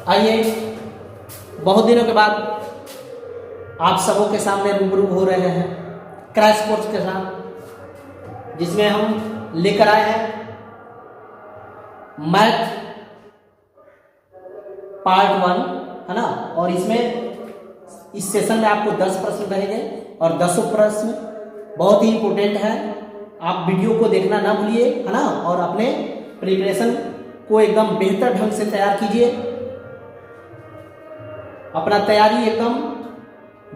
आइए, बहुत दिनों के बाद आप सबों के सामने रूबरू हो रहे हैं क्रैश कोर्स के साथ, जिसमें हम लेकर आए हैं मैथ पार्ट 1, है ना। और इसमें इस सेशन में आपको 10 प्रश्न रहेंगे और 10 प्रश्न बहुत ही इंपॉर्टेंट है। आप वीडियो को देखना ना भूलिए, है ना, और अपने प्रिपरेशन को एकदम बेहतर ढंग से तैयार कीजिए। अपना तैयारी एकदम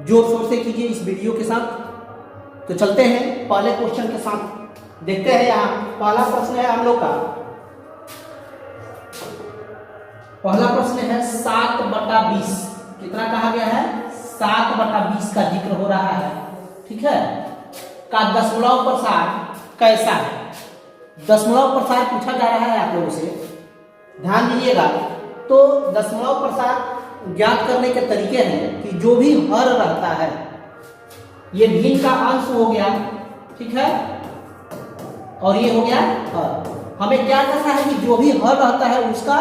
जोर शोर से कीजिए इस वीडियो के साथ। तो चलते हैं पहले क्वेश्चन के साथ, देखते हैं। यहाँ पहला प्रश्न है हम लोग का, पहला प्रश्न है 7/20। कितना कहा गया है? 7/20 का जिक्र हो रहा है, ठीक है, का दशमलव प्रसार कैसा है? दशमलव प्रसार पूछा जा रहा है आप लोगों से, ध्यान दीजिएगा। तो दशमलव प्रसार ज्ञात करने के तरीके हैं कि जो भी हर रहता है, ये भिन्न का अंश हो गया, ठीक है, और ये हो गया हर। हमें क्या करना है कि जो भी हर रहता है उसका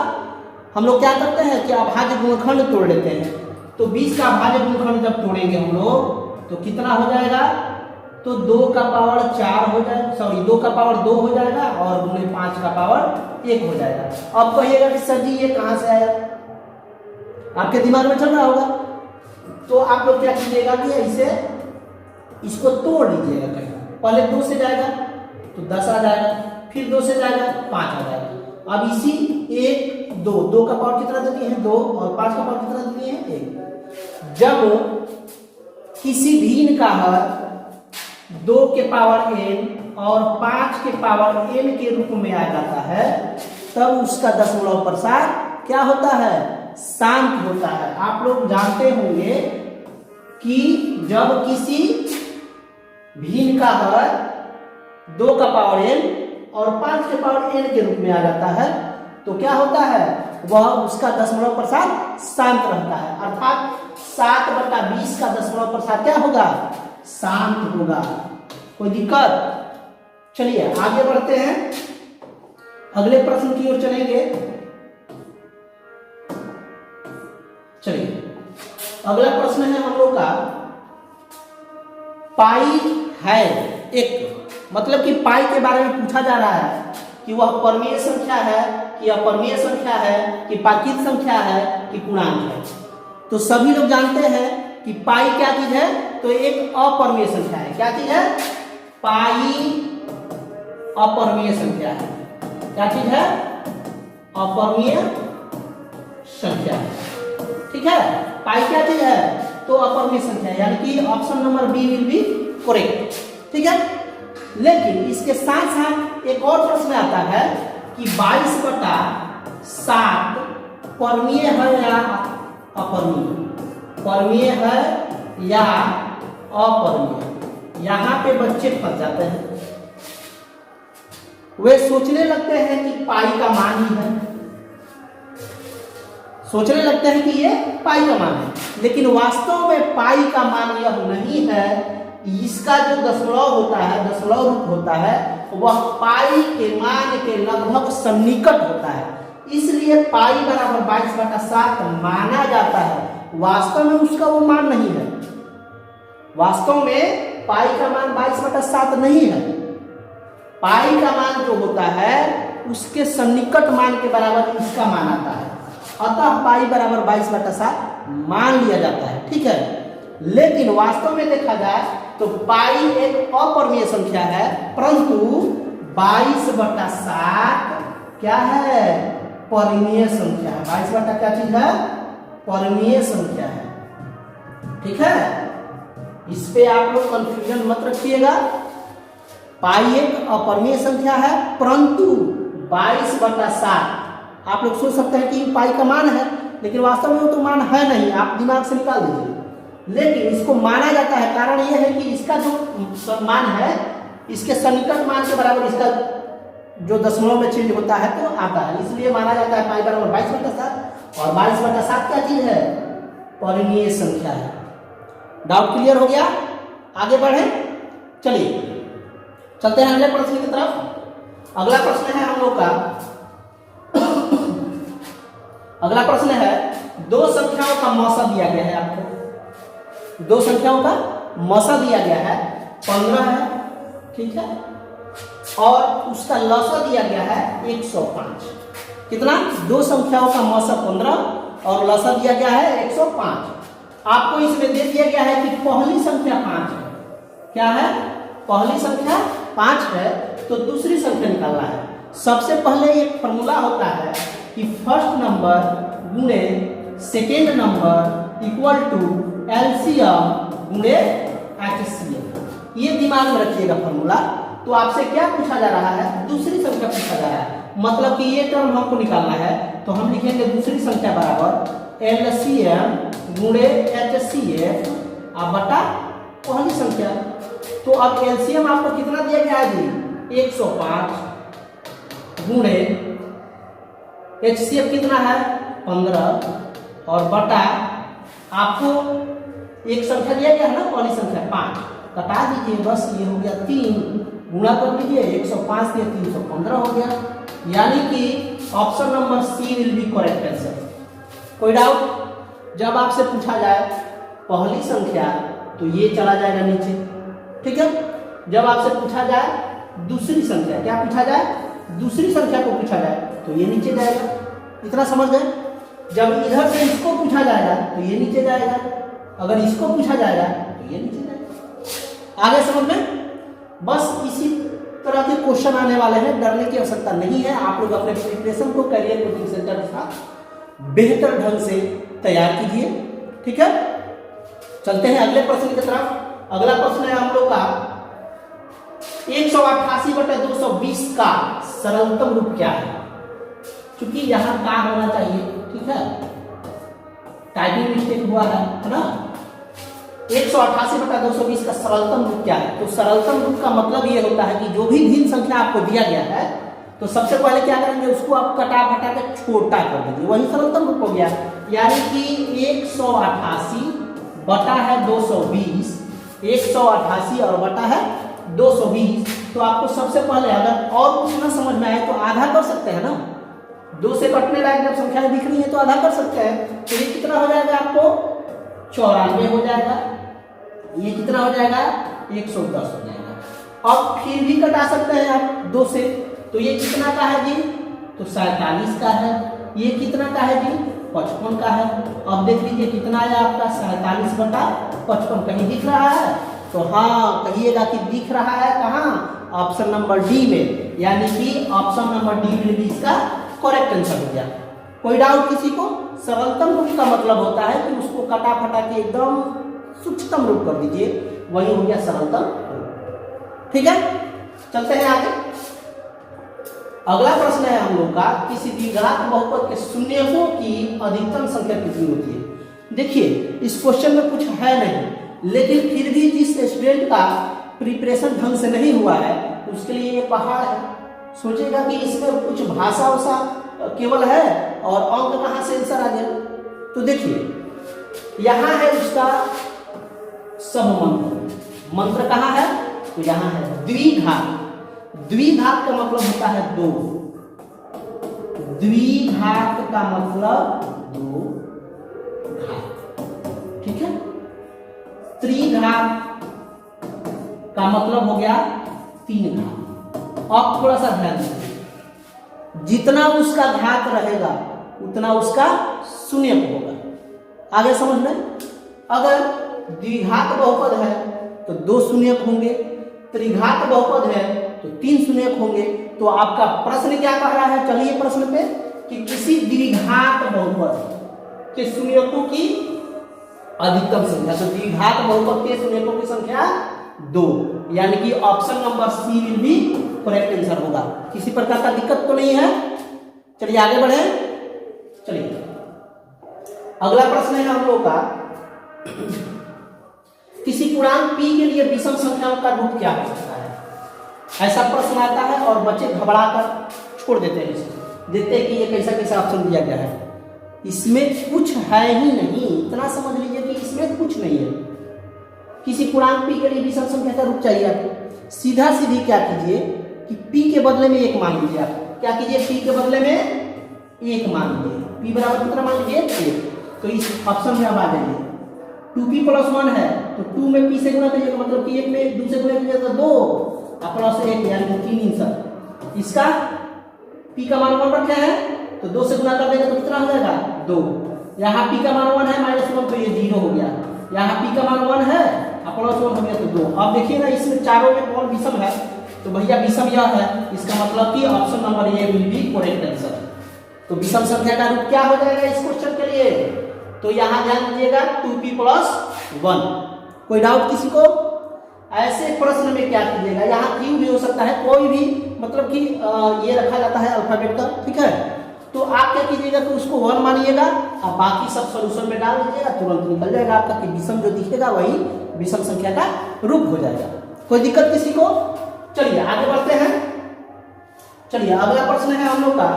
हम लोग क्या करते हैं कि अभाज्य गुणनखंड तोड़ लेते हैं। तो 20 का अभाज्य गुणनखंड जब तोड़ेंगे हम लोग तो कितना हो जाएगा? तो 2 का पावर 4 हो जाएगा, सॉरी 2 का पावर 2 हो जाएगा और गुणे 5 का पावर 1 हो जाएगा। अब कहिएगा कि सर जी ये कहाँ से आया? आपके दिमाग में चल रहा होगा। तो आप लोग क्या कीजिएगा कि इसको तोड़ लीजिएगा। कहीं पहले 2 से जाएगा तो 10 आ जाएगा, फिर 2 से जाएगा 5 आ जाएगा। अब इसी 1 2 का पावर कितना देती है? 2, और 5 का पावर कितना देती है? 1। जब किसी भिन्न का हर 2 के पावर n और 5 के पावर n के रूप में आ जाता है, तब उसका दशमलव प्रसार क्या होता है? शांत होता है। आप लोग जानते होंगे कि जब किसी भिन्न का हर 2 का पावर n और 5 के पावर n के रूप में आ जाता है तो क्या होता है? वह उसका दशमलव प्रसार शांत रहता है। अर्थात 7/20 का दशमलव प्रसार क्या होगा? शांत होगा। कोई दिक्कत? चलिए आगे बढ़ते हैं, अगले प्रश्न की ओर चलेंगे। चलिए अगला प्रश्न है हम लोग का, पाई है एक, मतलब कि पाई के बारे में पूछा जा रहा है कि वह परमीय संख्या है कि अपरमीय संख्या है कि पाकित संख्या है कि पूर्णांक है। तो सभी लोग जानते हैं कि पाई क्या चीज है? तो एक अपरमीय संख्या है। क्या चीज है? पाई अपरमीय संख्या है। क्या चीज है? अपरमीय संख्या है, ठीक है। पाई क्या चीज है? तो अपरमीय संख्या, यानी कि option number B will be correct, ठीक है। लेकिन इसके साथ साथ एक और प्रश्न आता है कि 22/7 परमीय है या अपरमीय? परमीय है या अपरमीय? यहाँ पे बच्चे फंस जाते हैं। वे सोचने लगते हैं कि पाई का मान ही है, सोचने लगते हैं कि ये पाई का मान है, लेकिन वास्तव में पाई का मान यह नहीं है। इसका जो दशमलव होता है, दशमलव रूप होता है, वह पाई के मान के लगभग सन्निकट होता है, इसलिए पाई बराबर 22/7 माना जाता है। वास्तव में उसका वो मान नहीं है। वास्तव में पाई का मान 22/7 नहीं है। पाई का मान जो होता है उसके सन्निकट मान के बराबर इसका मान आता है, अतः पाई बराबर 22/7 मान लिया जाता है, ठीक है। लेकिन वास्तव में देखा जाए तो पाई एक अपरमीय संख्या है, परंतु 22/7 क्या है? परमीय संख्या है। 22 क्या चीज है? परमीय संख्या है, ठीक है। इस पे आप लोग कंफ्यूजन मत रखिएगा। पाई एक अपरमीय संख्या है, परंतु 22/7 आप लोग सोच सकते हैं कि पाई का मान है, लेकिन वास्तव में वो तो मान है नहीं, आप दिमाग से निकाल दीजिए। लेकिन इसको माना जाता है, कारण यह है कि इसका जो मान है इसके सन्निकट मान के बराबर इसका जो दशमलव में चेंज होता है तो आता है, इसलिए माना जाता है पाई बराबर 22/7। और 22/7 क्या चीज है? परमीय संख्या है। डाउट क्लियर हो गया? आगे बढ़े, चलिए चलते हैं अगले प्रश्न की तरफ। अगला प्रश्न है हम लोग का, अगला प्रश्न है दो संख्याओं का मौसा दिया गया है आपको, दो संख्याओं का मौसा दिया गया है 15 है, ठीक है, और उसका लसा दिया गया है 105। कितना? दो संख्याओं का मौसा 15 और लसा दिया गया है 105। आपको इसमें दे दिया गया है कि पहली संख्या 5 है। क्या है? पहली संख्या 5 है, तो दूसरी संख्या निकालना है। सबसे पहले एक फॉर्मूला होता है कि फर्स्ट नंबर गुणे second number equal to LCM गुणे एचसीएफ। ये दिमाग में रखिएगा फॉर्मूला। तो आपसे क्या पूछा जा रहा है? दूसरी संख्या पूछा जा रहा है, मतलब कि ये टर्म हमको निकालना है, तो हम लिखेंगे दूसरी संख्या बराबर एलसीएम गुणे एचसीएफ बटा पहली संख्या। तो अब एलसीएम आपको कितना दिया गया है जी? 105 गुणे एचसीएफ कितना है? 15 और बटा आपको एक संख्या दिया गया है ना, पहली संख्या 5, कटा दीजिए बस, ये हो गया 3 गुणा कर लीजिए 105 से 315 हो गया। यानी कि option number C will be correct answer. कोई डाउट? जब आपसे पूछा जाए पहली संख्या तो ये चला जाएगा नीचे, ठीक है। जब आपसे पूछा जाए दूसरी संख्या, क्या पूछा जाए? दूसरी संख्या को पूछा जाए तो ये नीचे जाएगा। इतना समझ गए? जब इधर से इसको पूछा जाएगा तो ये नीचे जाएगा, अगर इसको पूछा जाएगा तो ये नीचे जाएगा। आगे समझ में? बस इसी तरह के क्वेश्चन आने वाले हैं, डरने की आवश्यकता नहीं है। आप लोग अपने प्रिपरेशन को करियर कोचिंग सेंटर के साथ बेहतर ढंग से तैयार कीजिए, ठीक है। चलते हैं अगले प्रश्न की तरफ। अगला प्रश्न है हम लोग का 188/220 का सरलतम रूप क्या है? क्योंकि यहाँ का होना चाहिए, ठीक है, टाइपिंग मिस्टेक हुआ है ना। 188/220 का सरलतम रूप क्या है? तो सरलतम रूप का मतलब ये होता है कि जो भी भिन्न संख्या आपको दिया गया है, तो सबसे पहले क्या करेंगे, उसको आप कटा फटा के छोटा कर दीजिए, वही सरलतम रूप हो गया। यानी कि 188 बटा है 220, 188 और बटा है 220। तो आपको सबसे पहले अगर और कुछ ना समझ में आए तो आधा कर सकते हैं ना, 2 से कटने लायक जब संख्याएं दिख रही है तो आधा कर सकते हैं। तो ये कितना हो जाएगा? आपको 94 हो जाएगा। ये कितना हो जाएगा? 110 हो जाएगा। अब फिर भी कटा सकते हैं आप 2 से, तो ये कितना का है जी? तो 47 का है। ये कितना का है जी? 55 का है। अब देख लीजिए कितना है आपका? 47/55। कहीं दिख रहा है? तो हाँ कहिएगा कि दिख रहा है। कहाँ? ऑप्शन नंबर डी में, यानी कि ऑप्शन नंबर डी में भी इसका करेक्ट आंसर हो गया। कोई डाउट किसी को? सरलतम रूप का मतलब होता है कि उसको कटा फटा के एकदम सूक्ष्मतम रूप कर दीजिए, वही हो गया सरलतम रूप, ठीक है। चलते हैं आगे। अगला प्रश्न है हम लोग का, किसी द्विघात बहुपद के शून्यकों की अधिकतम संख्या कितनी होती है? देखिए इस क्वेश्चन में कुछ है नहीं, लेकिन फिर भी जिस स्टूडेंट का प्रिपरेशन ढंग से नहीं हुआ है उसके लिए ये पहाड़ है। सोचेगा कि इसमें कुछ भाषा उषा केवल है और अंक कहाँ से आंसर आ गया। तो देखिए यहाँ है उसका सब मंत्र। मंत्र कहाँ है? तो यहाँ है द्विघात। द्विघात का मतलब होता है 2। द्विघात का मतलब 2 घात, ठीक है। त्रिघात का मतलब हो गया 3 घात। अब थोड़ा सा ध्यान दीजिए, जितना उसका घात रहेगा उतना उसका शून्यक होगा। आगे समझ में? अगर द्विघात बहुपद है तो 2 शून्यक होंगे, त्रिघात बहुपद है तो 3 शून्यक होंगे। तो आपका प्रश्न क्या कह रहा है? चलिए प्रश्न पे, कि किसी द्विघात बहुपद के शून्यकों की अधिकतम संख्या। तो द्विघात बहुपद के शून्यकों की संख्या 2, यानी कि option number C will be correct answer होगा। किसी प्रकार का दिक्कत तो नहीं है? चलिए आगे बढ़े। चलिए अगला प्रश्न है हम लोग का, किसी पूर्णांक p के लिए विषम संख्याओं का रूप क्या हो सकता है? ऐसा प्रश्न आता है और बच्चे घबरा कर छोड़ देते हैं इसे, देखते हैं कि ये कैसा कैसा ऑप्शन दिया गया है। इसमें कुछ है ही नहीं, इतना समझ लीजिए कि इसमें कुछ नहीं है। किसी पूर्णांक p के लिए विषम संख्या का रूप चाहिए आपको, सीधा सीधी क्या कीजिए कि p के बदले में 1 मान लीजिए। आप क्या कीजिए? p के बदले में 1 मान लीजिए। p बराबर कितना मान लीजिए? 1। तो इस ऑप्शन में अब आ जाइए। 2p + 1 है तो 2 में p से गुणा करिएगा, मतलब कि 1 में 2 से गुणा कीजिएगा तो 2 और +1 यानी कि 3 आंसर। इसका p का मान 1 रखे हैं तो 2 से गुणा कर देंगे तो कितना हो जाएगा 2। यहाँ p का मान 1 है -1 तो ये 0 हो गया। यहाँ p का मान 1 है और +1 हो गया तो 2। अब देखिए ना इसमें चारों में कौन विषम है, तो भैया विषम यह है, इसका मतलब कि option number A will be correct answer. तो विषम संख्या का रूप क्या हो जाएगा इस क्वेश्चन के लिए, तो यहाँ ध्यान दीजिएगा 2p + 1। कोई डाउट किसी को? ऐसे प्रश्न में क्या कीजिएगा, यहाँ क्यू भी हो सकता है, कोई भी मतलब कि ये रखा जाता है अल्फाबेट का, ठीक है। तो आप क्या कीजिएगा कि उसको 1 मानिएगा और बाकी सब सॉल्यूशन में डाल दीजिएगा, तुरंत निकल जाएगा आपका कि विषम जो दिखेगा वही विषम संख्या का रूप हो जाएगा। कोई दिक्कत किसी को? चलिए आगे बढ़ते हैं। चलिए अगला प्रश्न है हम लोग का,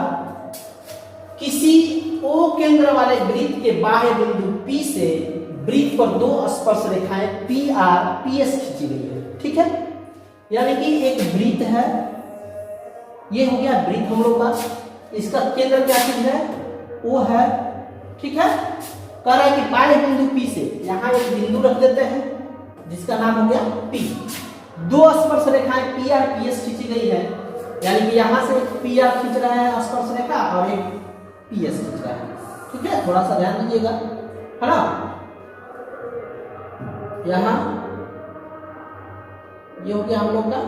किसी O केंद्र वाले वृत्त के बाह्य बिंदु P से वृत्त पर 2 स्पर्श रेखाएं PR PS खींची गई है, ठीक है। यानी कि एक वृत्त है, ये हो गया वृत्त हम लोग का, इसका केंद्र क्या चीज है O है, ठीक है। कह रहा है कि बाह्य बिंदु P से यहाँ एक बिंदु रख देते हैं जिसका नाम हो गया P। 2 स्पर्श रेखाएं PR PS खींची गई है, यानी कि यहाँ से एक PR खींच रहा है स्पर्श रेखा और एक PS खींच रहा है, ठीक है। थोड़ा सा ध्यान दीजिएगा, है ना। यहाँ ये हो गया हम लोग का,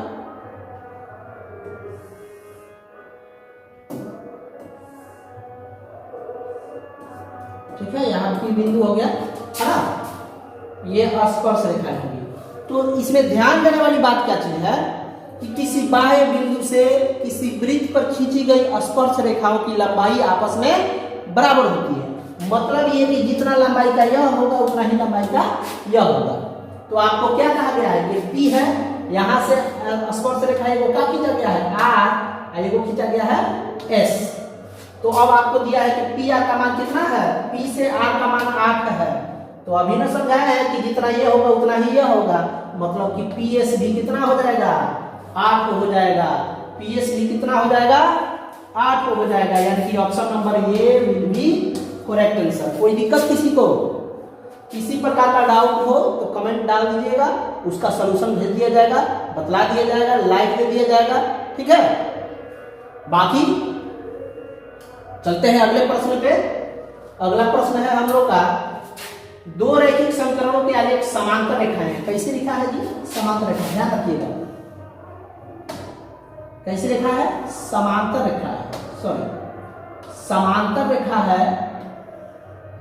ठीक है। यहाँ P बिंदु हो गया, है ना, ये स्पर्श रेखाएं होगी। तो इसमें ध्यान देने वाली बात क्या चीज है कि किसी बाह्य बिंदु से किसी वृत्त पर खींची गई स्पर्श रेखाओं की लंबाई आपस में बराबर होती है। मतलब ये कि जितना लंबाई का यह होगा उतना ही लंबाई का यह होगा। तो आपको क्या कहा गया है कि P है, यहाँ से स्पर्श रेखा को क्या खींचा गया है R, और को खींचा गया है S। तो अब आपको दिया है कि PR का मान कितना है, P से R का मान 8 है। तो अभी ना समझाया है कि जितना ये होगा उतना ही यह होगा, मतलब कि PS भी कितना हो जाएगा 8 हो जाएगा, PS भी कितना हो जाएगा 8 हो जाएगा, यानी कि option number A will be correct answer. कोई दिक्कत किसी को? किसी प्रकार का डाउट हो तो कमेंट डाल दीजिएगा, उसका सलूशन भेज दिया जाएगा, बतला दिया जाएगा, लाइक दे दिया जाएगा, ठीक है। बाकी चलते हैं अगले प्रश्न पे। अगला प्रश्न है हम लोग का, 2 रैखिक समीकरणों के आलेख समांतर रेखाएं हैं। कैसे लिखा है जी? समांतर रेखा, ध्यान रखिएगा। कैसी रेखा है? समांतर रेखा है, सॉरी समांतर रेखा है।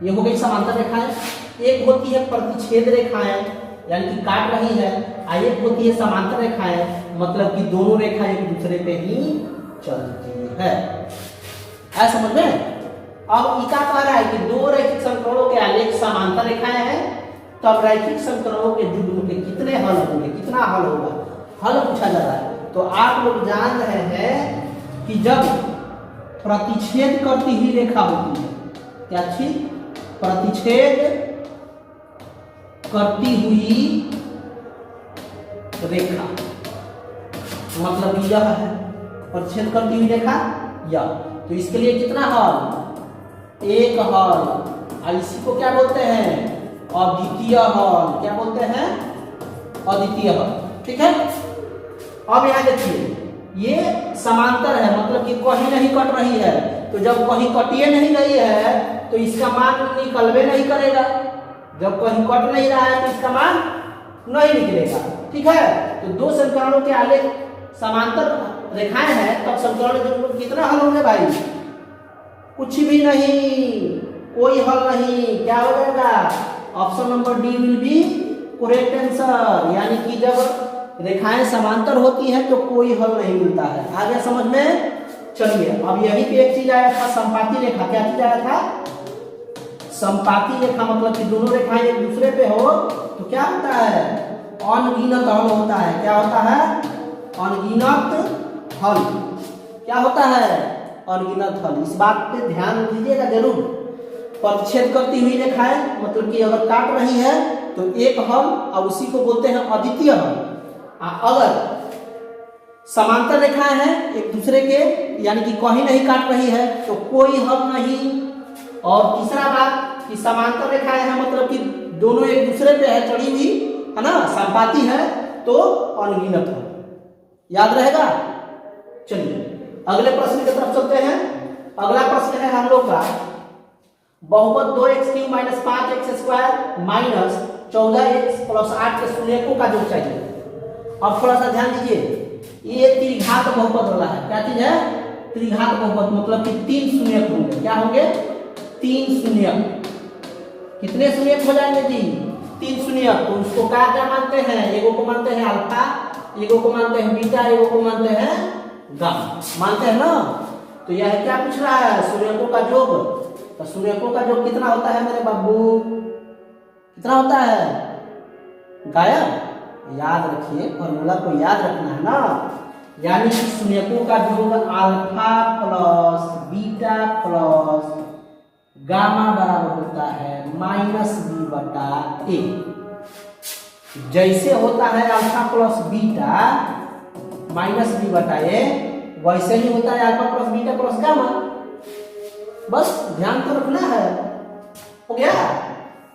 ये हो गई समांतर रेखाएं। एक होती है प्रतिच्छेद रेखाएं, यानी कि काट रही है, और एक होती है समांतर रेखाएं, मतलब कि दोनों रेखा एक दूसरे पे ही चलती है। समझ में? अब इका कह रहा है कि 2 रैखिक समीकरणों के आलेख समांतर रेखाएं हैं, तब रैखिक समीकरणों के युग्म के कितने हल होंगे, कितना हल होगा, हल पूछा जा रहा है। तो आप लोग जान रहे हैं कि जब प्रतिच्छेद करती हुई रेखा होती है, क्या चीज? प्रतिच्छेद करती हुई रेखा, मतलब यह है प्रतिच्छेद करती हुई रेखा यह। तो इसके लिए कितना हल? एक हल, और इसी को क्या बोलते हैं? अद्वितीय हल। क्या बोलते हैं? अद्वितीय हल, ठीक है। अब यहाँ देखिए, ये समांतर है, मतलब कि कहीं नहीं कट रही है, तो जब कहीं कटिए नहीं रही है तो इसका मान निकलवे नहीं करेगा। जब कहीं कट नहीं रहा है तो इसका मान नहीं निकलेगा, ठीक है। तो 2 समीकरणों के आलेख समांतर रेखाएं हैं, तब समीकरण कितना हल होंगे भाई? कुछ भी नहीं, कोई हल नहीं। क्या हो जाएगा? Option number D will be correct answer. यानी कि जब रेखाएं समांतर होती हैं तो कोई हल नहीं मिलता है। आ गया समझ में? चलिए अब यही पे एक चीज आया था, संपाती रेखा। क्या चीज आया था? संपाती रेखा, मतलब कि दोनों रेखाएं एक दूसरे पे हो तो क्या होता है? अनगिनत हल होता है। क्या होता है? अनगिनत हल। क्या होता है? अनगिनत हल। इस बात पे ध्यान दीजिएगा जरूर। प्रतिच्छेद करती हुई रेखाएं, मतलब कि अगर काट रही है तो एक हल, और उसी को बोलते हैं अद्वितीय हल। अगर समांतर रेखाएं हैं एक दूसरे के, यानी कि कहीं नहीं काट रही है, तो कोई हल नहीं। और तीसरा बात कि समांतर रेखाएं हैं, मतलब कि दोनों एक दूसरे पे है चढ़ी हुई, है ना, संपाती है, तो अनगिनत है। याद रहेगा। चलिए अगले प्रश्न की तरफ चलते हैं। अगला प्रश्न है हम लोग का बहुपद 2x³ minus 5x² minus 14x plus 8 के शून्यकों का योग चाहिए। अब थोड़ा सा ध्यान दीजिए, ये त्रिघात बहुपद वाला है। क्या चीज है? त्रिघात बहुपद, मतलब कि 3 शून्यक होंगे। क्या होंगे? 3 शून्यक। कितने शून्यक हो जाएंगे जी? 3 शून्यक। तो उसको क्या क्या मानते हैं? एगो को मानते हैं अल्फा, एगो को मानते हैं बीटा, एगो को मानते हैं गामा। मानते हैं ना। तो यह क्या पूछ रहा है? शून्यकों का योग। तो शून्यकों का योग कितना होता है मेरे बाबू? कितना होता है? गायब। याद रखिए, फॉर्मूला को याद रखना है ना। यानी कि शून्यकों का योग alpha plus beta plus gamma बराबर होता है -b/a। जैसे होता है अल्फा प्लस बीटा -b/a, वैसे ही होता है alpha plus beta plus gamma. बस ध्यान तो रखना है। हो गया।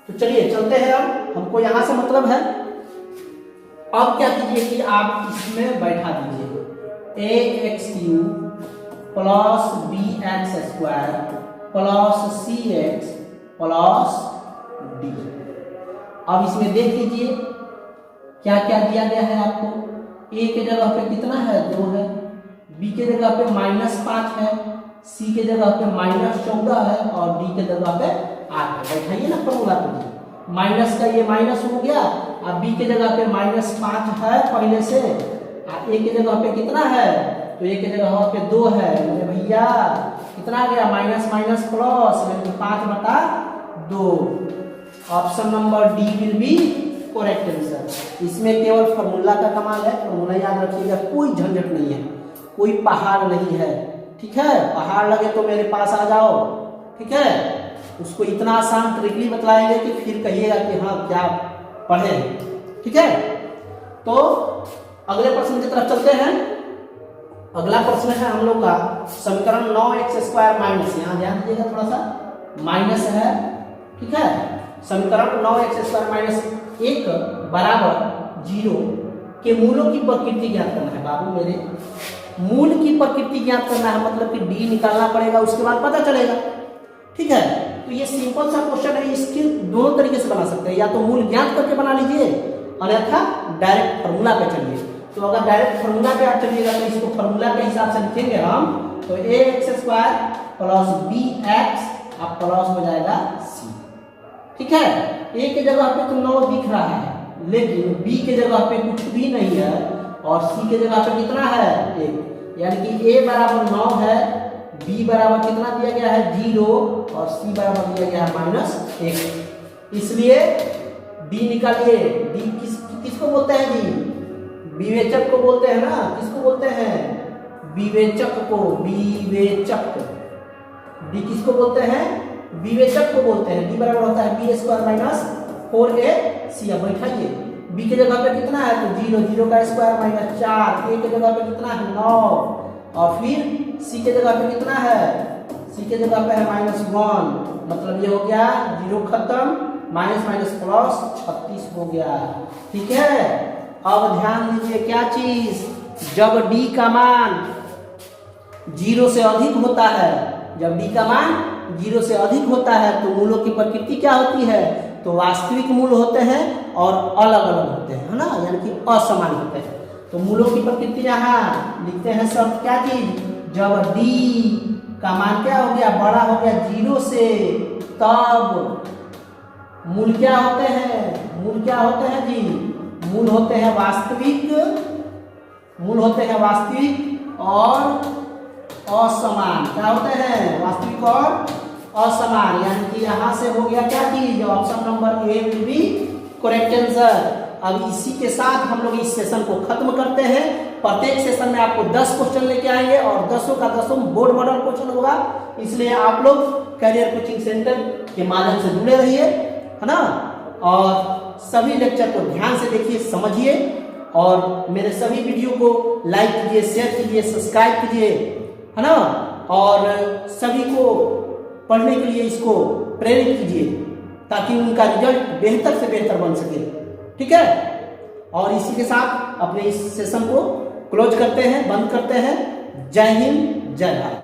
तो चलिए चलते हैं। अब हमको यहां से मतलब है, अब क्या कीजिए कि आप इसमें बैठा दीजिए ax³ plus bx² plus cx plus d। अब इसमें देख लीजिए क्या क्या दिया गया है आपको। a के जगह पे कितना है? 2 है। b के जगह पे -5 है। c के जगह पे -14 है और d के जगह पे 8 है। बैठाइए ना फॉर्मूला को। माइनस का ये माइनस हो गया। अब b के जगह पे -5 है पहले से, और a के जगह पे कितना है? तो a के जगह पे 2 है। मेरे भैया कितना आ गया? माइनस माइनस प्लस, यानी 5/2। Option number D will be correct answer. इसमें केवल फॉर्मूला का कमाल है। फॉर्मूला याद रखिएगा, कोई झंझट नहीं है, कोई पहाड़ नहीं है। ठीक है, पहाड़ लगे तो मेरे पास आ जाओ। ठीक है, उसको इतना आसान ट्रिकली बतलाएंगे कि फिर कहिएगा कि हाँ क्या पढ़े। ठीक है, तो अगले प्रश्न की तरफ चलते हैं। अगला प्रश्न है हम लोग का समीकरण 9x² माइनस, यहाँ ध्यान दीजिएगा थोड़ा सा, माइनस है। ठीक है, समीकरण 9x² माइनस 1 बराबर 0 के मूलों की प्रकृति ज्ञात करना है। बाबू मेरे, मूल की प्रकृति ज्ञात करना है, मतलब कि डी निकालना पड़ेगा, उसके बाद पता चलेगा। ठीक है, तो ये सिंपल सा क्वेश्चन है। इसके दोनों तरीके से बना सकते हैं, या तो मूल ज्ञात करके बना लीजिए, अन्यथा डायरेक्ट फॉर्मूला पे चलिए। तो अगर डायरेक्ट फॉर्मूला पे आप चलिएगा तो इसको फॉर्मूला के हिसाब से लिखेंगे हम। तो ax² प्लस bx अब प्लस हो जाएगा c। ठीक है, a के जगह पे तो 9 दिख रहा है, लेकिन b के जगह पे कुछ भी नहीं है, और c के जगह पे कितना है? 1। यानी कि a बराबर 9 है, b बराबर कितना दिया गया है? 0, और c बराबर दिया गया है -1। इसलिए d निकालिए। d किसको बोलते हैं जी? विवेचक को बोलते हैं ना। किसको बोलते हैं? विवेचक को। विवेचक। d किसको बोलते हैं? विवेचक को बोलते हैं। d बराबर होता है b² माइनस 4ac। अब बैठाइए, b के जगह पे कितना है? तो 0, 0 का स्क्वायर माइनस 4, a के जगह पे कितना है? 9, और फिर c के जगह पे कितना है? c के जगह पे है -1, मतलब ये हो गया 0 खत्म, माइनस माइनस प्लस 36 हो गया। ठीक है, अब ध्यान दीजिए क्या चीज, जब d का मान 0 से अधिक होता है, जब d का मान 0 से अधिक होता है तो मूलों की प्रकृति क्या होती है? तो वास्तविक मूल होते हैं और अलग अलग होते हैं, है ना, यानी कि असमान होते हैं। तो मूलों की प्रकृति यहाँ लिखते हैं सब। क्या चीज? जब d का मान क्या हो गया? बड़ा हो गया 0 से, तब मूल क्या होते हैं? मूल क्या होते हैं जी? मूल होते हैं वास्तविक, मूल होते हैं वास्तविक और असमान। क्या होते हैं? वास्तविक और असमान। यानी कि यहां से हो गया क्या चीज? Option number A will be correct answer. अब इसी के साथ हम लोग इस सेशन को खत्म करते हैं। प्रत्येक सेशन में आपको 10 क्वेश्चन लेके आएंगे और 10 का 10 बोर्ड मॉडल क्वेश्चन होगा। इसलिए आप लोग कैरियर कोचिंग सेंटर के माध्यम से जुड़े रहिए, है ना, और सभी लेक्चर को ध्यान से देखिए, समझिए, और मेरे सभी वीडियो को लाइक कीजिए, शेयर कीजिए, सब्सक्राइब कीजिए, है ना, और सभी को पढ़ने के लिए इसको प्रेरित कीजिए ताकि उनका रिजल्ट बेहतर से बेहतर बन सके। ठीक है, और इसी के साथ अपने इस सेशन को क्लोज करते हैं, बंद करते हैं। जय हिंद, जय भारत।